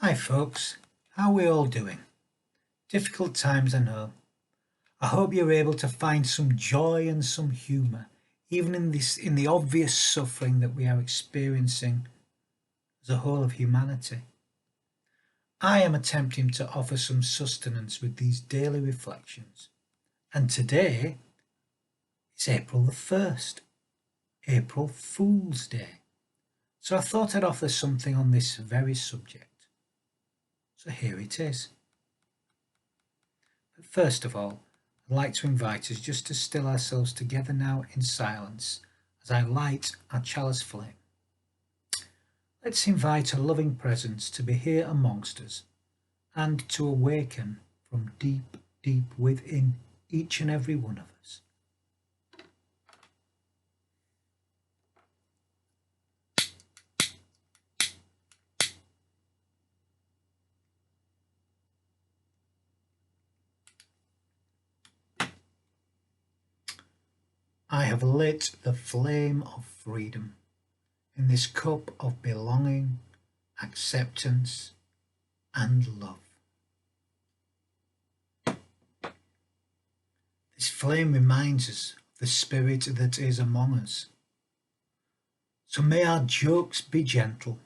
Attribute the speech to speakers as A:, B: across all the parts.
A: Hi folks, how are we all doing? Difficult times, I know. I hope you're able to find some joy and some humour, even in the obvious suffering that we are experiencing as a whole of humanity. I am attempting to offer some sustenance with these daily reflections, and today is April the 1st, April Fool's Day. So I thought I'd offer something on this very subject. So here it is. But first of all, I'd like to invite us just to still ourselves together now in silence as I light our chalice flame. Let's invite a loving presence to be here amongst us and to awaken from deep, deep within each and every one of us. I have lit the flame of freedom in this cup of belonging, acceptance, and love. This flame reminds us of the spirit that is among us. So may our jokes be gentle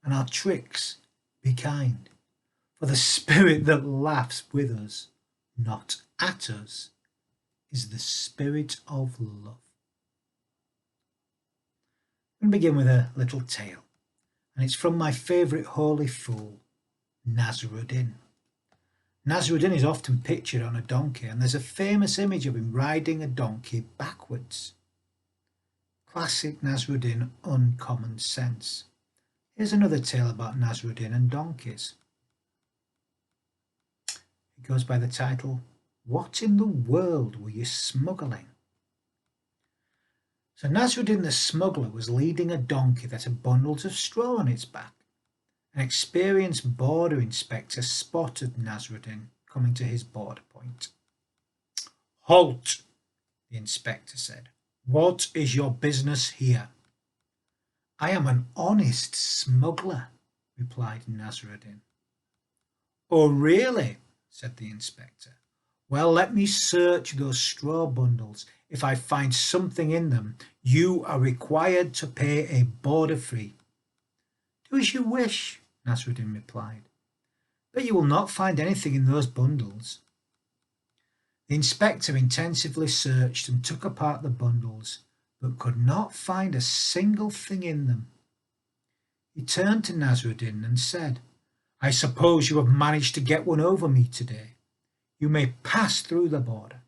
A: and our tricks be kind, for the spirit that laughs with us, not at us, is the spirit of love. I'm going to begin with a little tale, and it's from my favourite holy fool, Nasruddin. Nasruddin is often pictured on a donkey, and there's a famous image of him riding a donkey backwards. Classic Nasruddin uncommon sense. Here's another tale about Nasruddin and donkeys. It goes by the title, What in the World Were You Smuggling? So Nasruddin the smuggler was leading a donkey that had bundles of straw on its back. An experienced border inspector spotted Nasruddin coming to his border point. Halt, the inspector said. What is your business here? I am an honest smuggler, replied Nasruddin. Oh, really? Said the inspector. Well, let me search those straw bundles. If I find something in them, you are required to pay a border fee. Do as you wish, Nasruddin replied. But you will not find anything in those bundles. The inspector intensively searched and took apart the bundles, but could not find a single thing in them. He turned to Nasruddin and said, I suppose you have managed to get one over me today. You may pass through the border.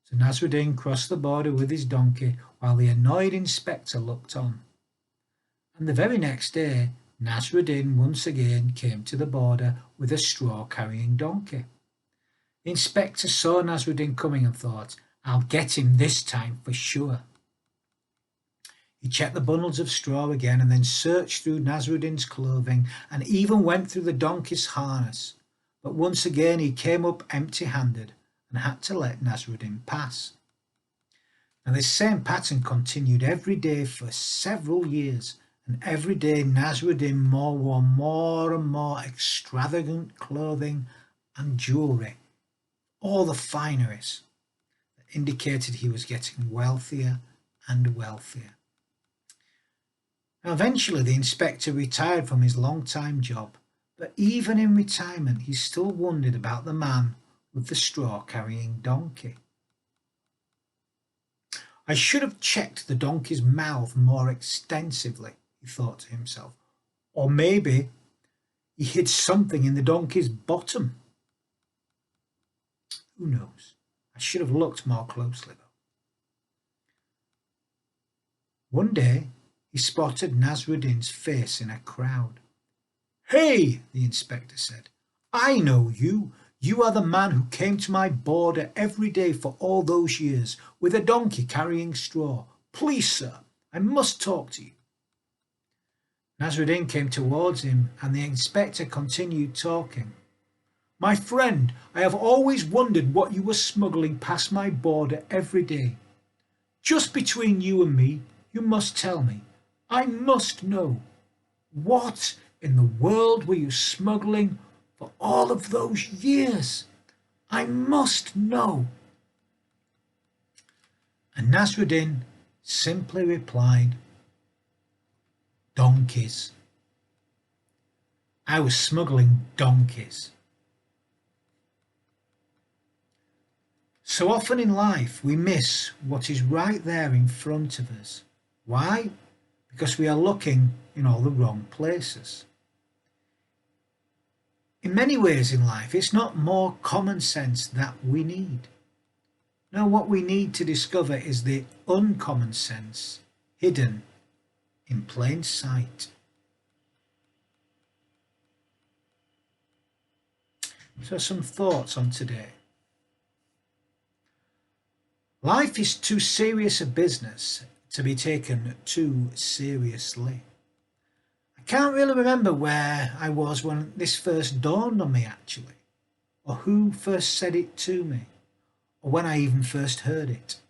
A: So Nasruddin crossed the border with his donkey while the annoyed inspector looked on. And the very next day, Nasruddin once again came to the border with a straw-carrying donkey. The inspector saw Nasruddin coming and thought, I'll get him this time for sure. He checked the bundles of straw again and then searched through Nasruddin's clothing and even went through the donkey's harness. But once again he came up empty-handed and had to let Nasruddin pass. Now this same pattern continued every day for several years, and every day Nasruddin wore more and more extravagant clothing and jewellery, all the fineries that indicated he was getting wealthier and wealthier. Now eventually the inspector retired from his long-time job, but even in retirement he still wondered about the man with the straw-carrying donkey. I should have checked the donkey's mouth more extensively, he thought to himself, or maybe he hid something in the donkey's bottom. Who knows? I should have looked more closely though. One day he spotted Nasruddin's face in a crowd. Hey, the inspector said, I know you. You are the man who came to my border every day for all those years with a donkey carrying straw. Please, sir, I must talk to you. Nasruddin came towards him and the inspector continued talking. My friend, I have always wondered what you were smuggling past my border every day. Just between you and me, you must tell me. I must know. What in the world were you smuggling for all of those years? I must know." And Nasruddin simply replied, "Donkeys. I was smuggling donkeys." So often in life we miss what is right there in front of us. Why? Because we are looking in all the wrong places. In many ways in life, it's not more common sense that we need. No, what we need to discover is the uncommon sense hidden in plain sight. So some thoughts on today. Life is too serious a business to be taken too seriously. I can't really remember where I was when this first dawned on me actually, or who first said it to me, or when I even first heard it.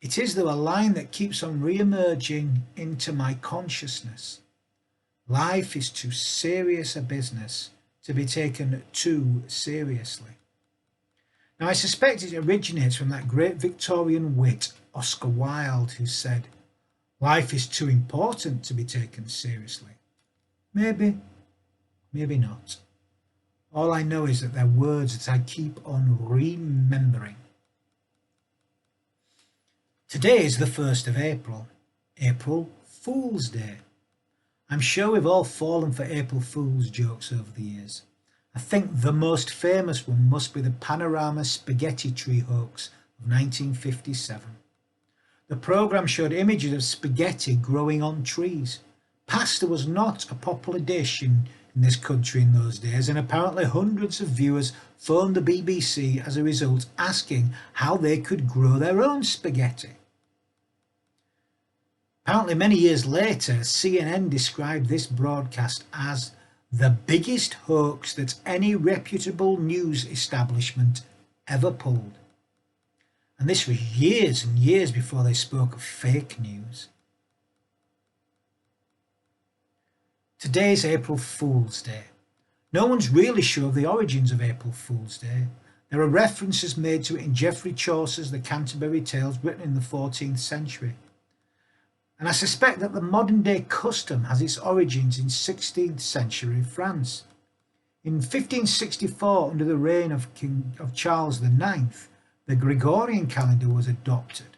A: It is though a line that keeps on re-emerging into my consciousness. Life is too serious a business to be taken too seriously. Now I suspect it originates from that great Victorian wit Oscar Wilde, who said, "Life is too important to be taken seriously." Maybe, maybe not. All I know is that they're words that I keep on remembering. Today is the 1st of April, April Fool's Day. I'm sure we've all fallen for April Fool's jokes over the years. I think the most famous one must be the Panorama Spaghetti Tree hoax of 1957. The programme showed images of spaghetti growing on trees. Pasta was not a popular dish in this country in those days, and apparently hundreds of viewers phoned the BBC as a result, asking how they could grow their own spaghetti. Apparently many years later, CNN described this broadcast as the biggest hoax that any reputable news establishment ever pulled. And this was years and years before they spoke of fake news. Today's April Fool's Day. No one's really sure of the origins of April Fool's Day. There are references made to it in Geoffrey Chaucer's The Canterbury Tales, written in the 14th century. And I suspect that the modern day custom has its origins in 16th century France. In 1564, under the reign of Charles IX, the Gregorian calendar was adopted.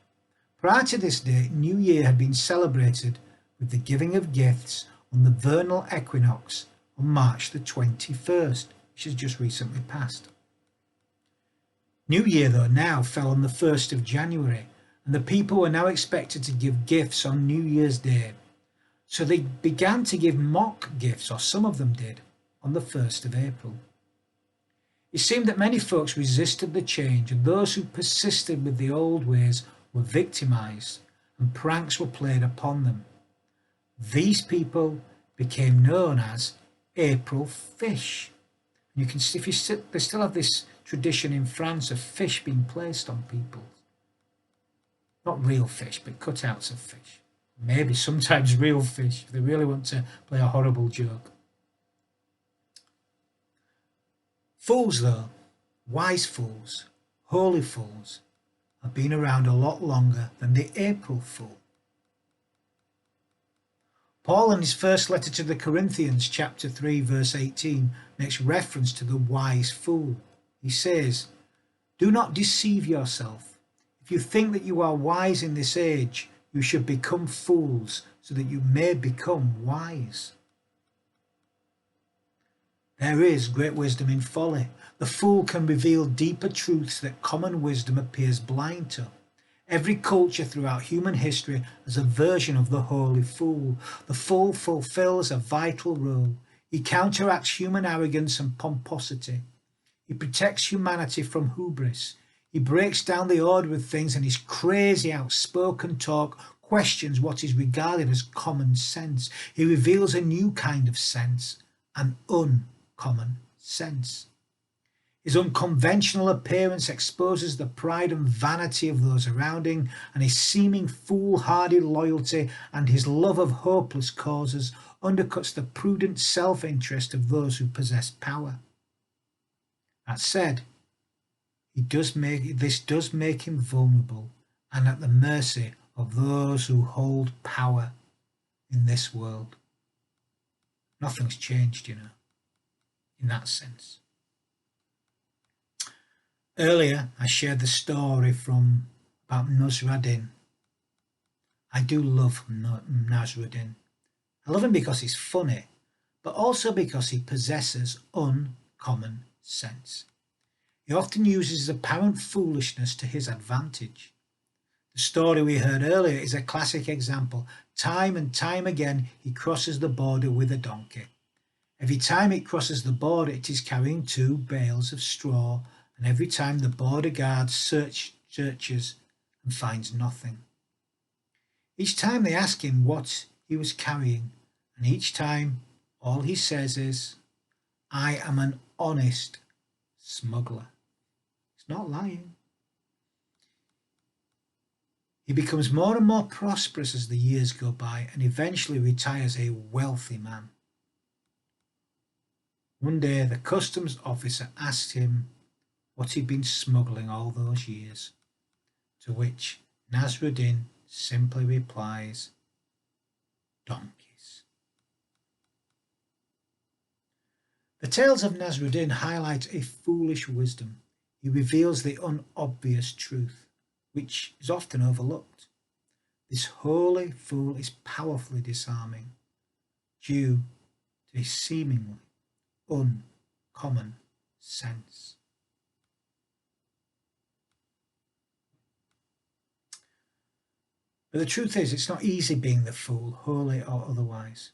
A: Prior to this date, New Year had been celebrated with the giving of gifts on the vernal equinox on March the 21st, which has just recently passed. New Year, though, now fell on the 1st of January, and the people were now expected to give gifts on New Year's Day. So they began to give mock gifts, or some of them did, on the 1st of April. It seemed that many folks resisted the change, and those who persisted with the old ways were victimised, and pranks were played upon them. These people became known as April fish. You can see they still have this tradition in France of fish being placed on people. Not real fish, but cutouts of fish. Maybe sometimes real fish, if they really want to play a horrible joke. Fools, though, wise fools, holy fools, have been around a lot longer than the April Fool. Paul, in his first letter to the Corinthians, chapter 3, verse 18, makes reference to the wise fool. He says, "Do not deceive yourself. If you think that you are wise in this age, you should become fools so that you may become wise." There is great wisdom in folly. The fool can reveal deeper truths that common wisdom appears blind to. Every culture throughout human history has a version of the holy fool. The fool fulfills a vital role. He counteracts human arrogance and pomposity. He protects humanity from hubris. He breaks down the order of things, and his crazy, outspoken talk questions what is regarded as common sense. He reveals a new kind of sense, an uncommon sense. His unconventional appearance exposes the pride and vanity of those around him, and his seeming foolhardy loyalty and his love of hopeless causes undercuts the prudent self-interest of those who possess power. That said, this does make him vulnerable and at the mercy of those who hold power in this world. Nothing's changed, in that sense. Earlier, I shared the story about Nasruddin. I do love Nasruddin. I love him because he's funny, but also because he possesses uncommon sense. He often uses his apparent foolishness to his advantage. The story we heard earlier is a classic example. Time and time again, he crosses the border with a donkey. Every time it crosses the border, it is carrying 2 bales of straw, and every time the border guard searches and finds nothing. Each time they ask him what he was carrying, and each time all he says is, "I am an honest smuggler." He's not lying. He becomes more and more prosperous as the years go by and eventually retires a wealthy man. One day the customs officer asked him what he'd been smuggling all those years, to which Nasruddin simply replies, "Donkeys." The tales of Nasruddin highlight a foolish wisdom. He reveals the unobvious truth, which is often overlooked. This holy fool is powerfully disarming due to his seemingly uncommon sense. But the truth is, it's not easy being the fool, holy or otherwise.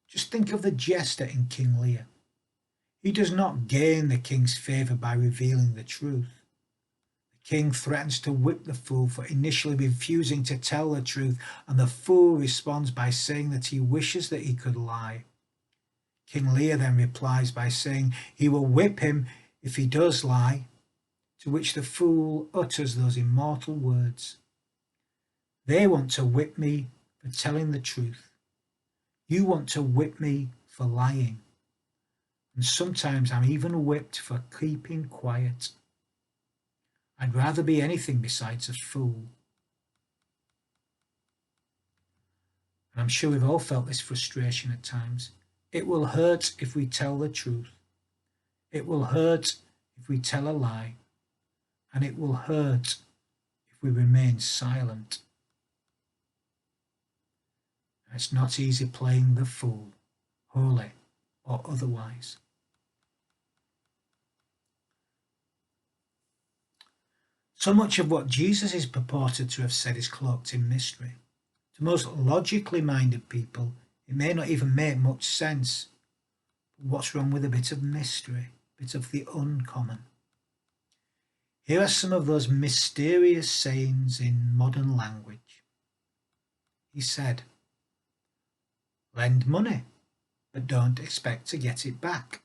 A: Just think of the jester in King Lear. He does not gain the king's favour by revealing the truth. The king threatens to whip the fool for initially refusing to tell the truth, and the fool responds by saying that he wishes that he could lie. King Lear then replies by saying he will whip him if he does lie, to which the fool utters those immortal words, "They want to whip me for telling the truth. You want to whip me for lying. And sometimes I'm even whipped for keeping quiet. I'd rather be anything besides a fool." And I'm sure we've all felt this frustration at times. It will hurt if we tell the truth. It will hurt if we tell a lie. And it will hurt if we remain silent. It's not easy playing the fool, holy or otherwise. So much of what Jesus is purported to have said is cloaked in mystery. To most logically minded people, it may not even make much sense. But what's wrong with a bit of mystery, a bit of the uncommon? Here are some of those mysterious sayings in modern language. He said, "Lend money, but don't expect to get it back.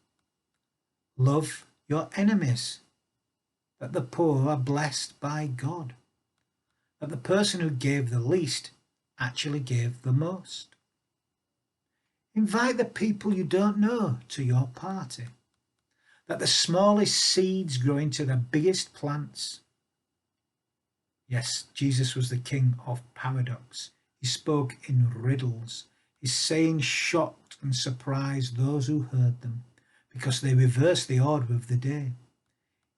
A: Love your enemies, that the poor are blessed by God, that the person who gave the least actually gave the most. Invite the people you don't know to your party, that the smallest seeds grow into the biggest plants." Yes, Jesus was the king of paradox. He spoke in riddles. His sayings shocked and surprised those who heard them, because they reversed the order of the day.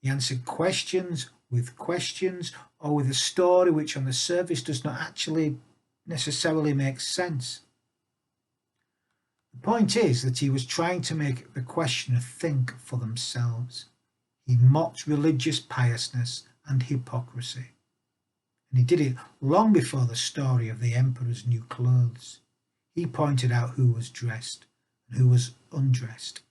A: He answered questions with questions, or with a story which on the surface does not actually necessarily make sense. The point is that he was trying to make the questioner think for themselves. He mocked religious piousness and hypocrisy. And he did it long before the story of the emperor's new clothes. He pointed out who was dressed and who was undressed.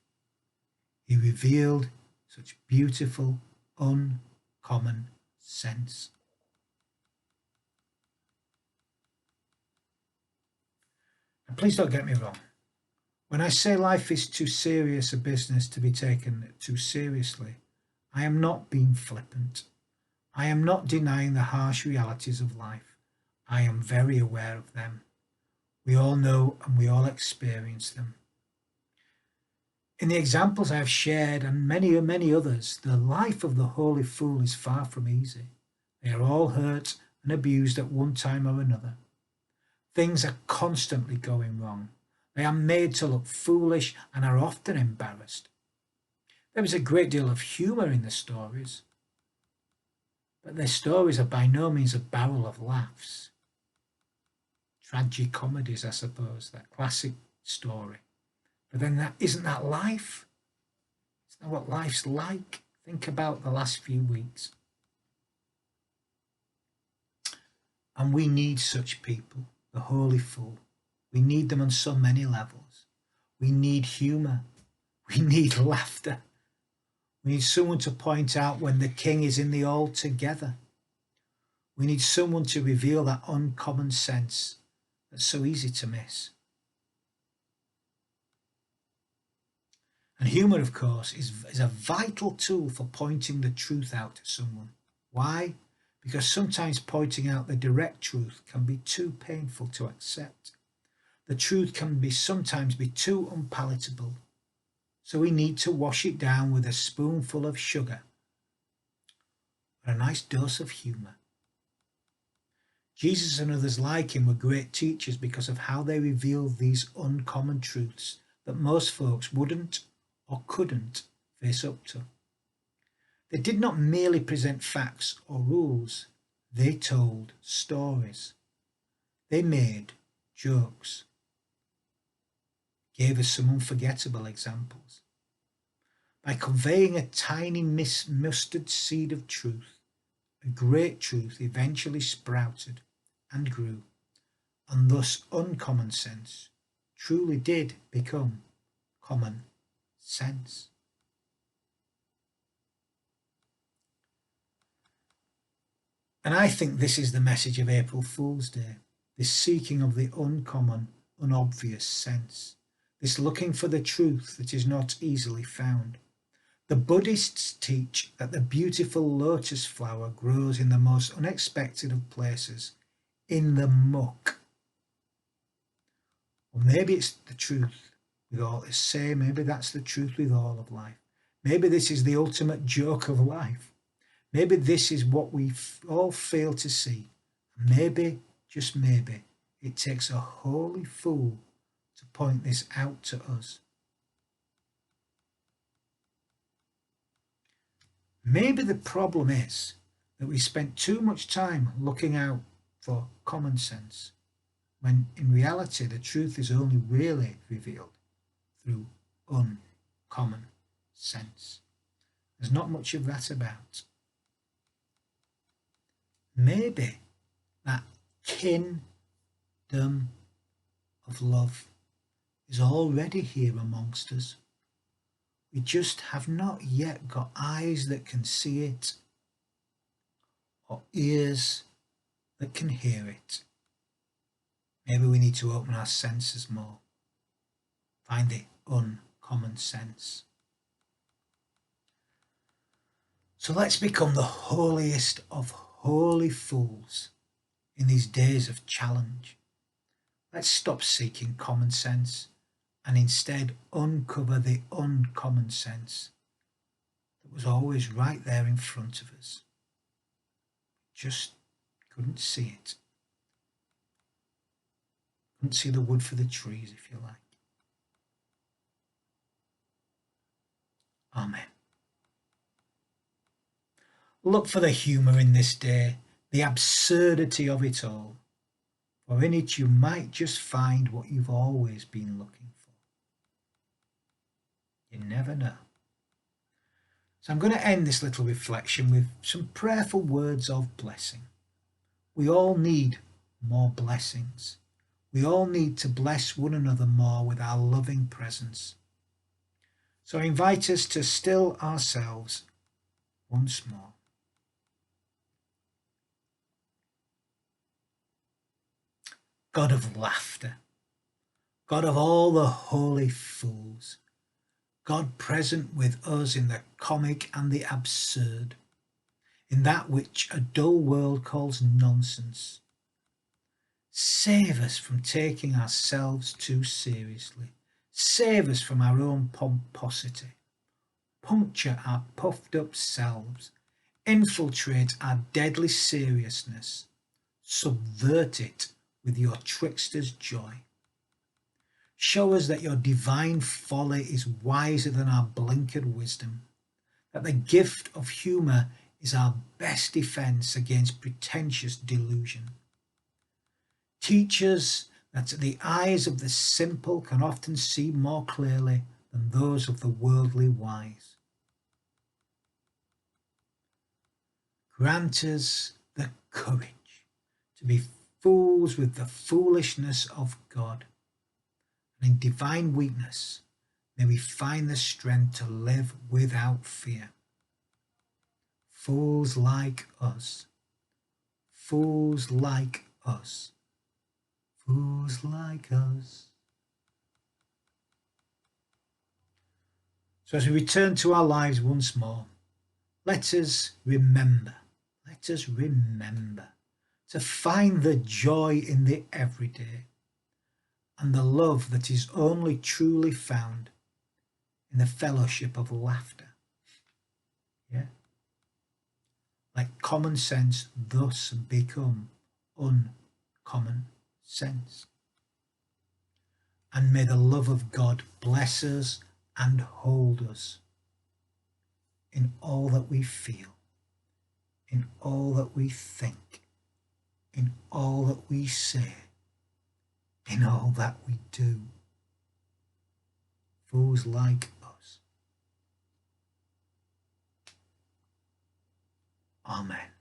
A: He revealed such beautiful, uncommon sense. And please don't get me wrong. When I say life is too serious a business to be taken too seriously, I am not being flippant. I am not denying the harsh realities of life. I am very aware of them. We all know and we all experience them. In the examples I have shared and many, many others, the life of the holy fool is far from easy. They are all hurt and abused at one time or another. Things are constantly going wrong. They are made to look foolish and are often embarrassed. There is a great deal of humour in the stories, but their stories are by no means a barrel of laughs. Tragic comedies, I suppose, that classic story. But then isn't that life? Isn't that what life's like? Think about the last few weeks. And we need such people, the holy fool. We need them on so many levels. We need humour. We need laughter. We need someone to point out when the king is in the altogether. We need someone to reveal that uncommon sense that's so easy to miss. And humour, of course, is a vital tool for pointing the truth out to someone. Why? Because sometimes pointing out the direct truth can be too painful to accept. The truth can sometimes be too unpalatable. So we need to wash it down with a spoonful of sugar or a nice dose of humour. Jesus and others like him were great teachers because of how they revealed these uncommon truths that most folks wouldn't or couldn't face up to. They did not merely present facts or rules, they told stories. They made jokes, gave us some unforgettable examples. By conveying a tiny mustard seed of truth, a great truth eventually sprouted and grew, and thus uncommon sense truly did become common sense. And I think this is the message of April Fool's Day, this seeking of the uncommon, unobvious sense, this looking for the truth that is not easily found. The Buddhists teach that the beautiful lotus flower grows in the most unexpected of places, in the muck. Or maybe it's the truth with all this say, maybe that's the truth with all of life. Maybe this is the ultimate joke of life. Maybe this is what we all fail to see. Maybe, just maybe, it takes a holy fool to point this out to us. Maybe the problem is that we spent too much time looking out for common sense, when in reality the truth is only really revealed through uncommon sense. There's not much of that about. Maybe that kingdom of love is already here amongst us. We just have not yet got eyes that can see it, or ears that can hear it. Maybe we need to open our senses more, find the uncommon sense. So let's become the holiest of holy fools in these days of challenge. Let's stop seeking common sense and instead uncover the uncommon sense that was always right there in front of us. Just couldn't see it. Couldn't see the wood for the trees, if you like. Amen. Look for the humour in this day, the absurdity of it all, for in it you might just find what you've always been looking for. You never know. So I'm going to end this little reflection with some prayerful words of blessing. We all need more blessings. We all need to bless one another more with our loving presence. So I invite us to still ourselves once more. God of laughter, God of all the holy fools, God present with us in the comic and the absurd, in that which a dull world calls nonsense. Save us from taking ourselves too seriously. Save us from our own pomposity. Puncture our puffed up selves. Infiltrate our deadly seriousness. Subvert it with your trickster's joy. Show us that your divine folly is wiser than our blinkered wisdom, that the gift of humour is our best defence against pretentious delusion. Teach us that the eyes of the simple can often see more clearly than those of the worldly wise. Grant us the courage to be fools with the foolishness of God, and in divine weakness may we find the strength to live without fear. Fools like us, fools like us, fools like us. So as we return to our lives once more, let us remember to find the joy in the everyday and the love that is only truly found in the fellowship of laughter. Yeah? Let common sense thus become uncommon sense. And may the love of God bless us and hold us in all that we feel, in all that we think, in all that we say, in all that we do. Fools like us. Amen.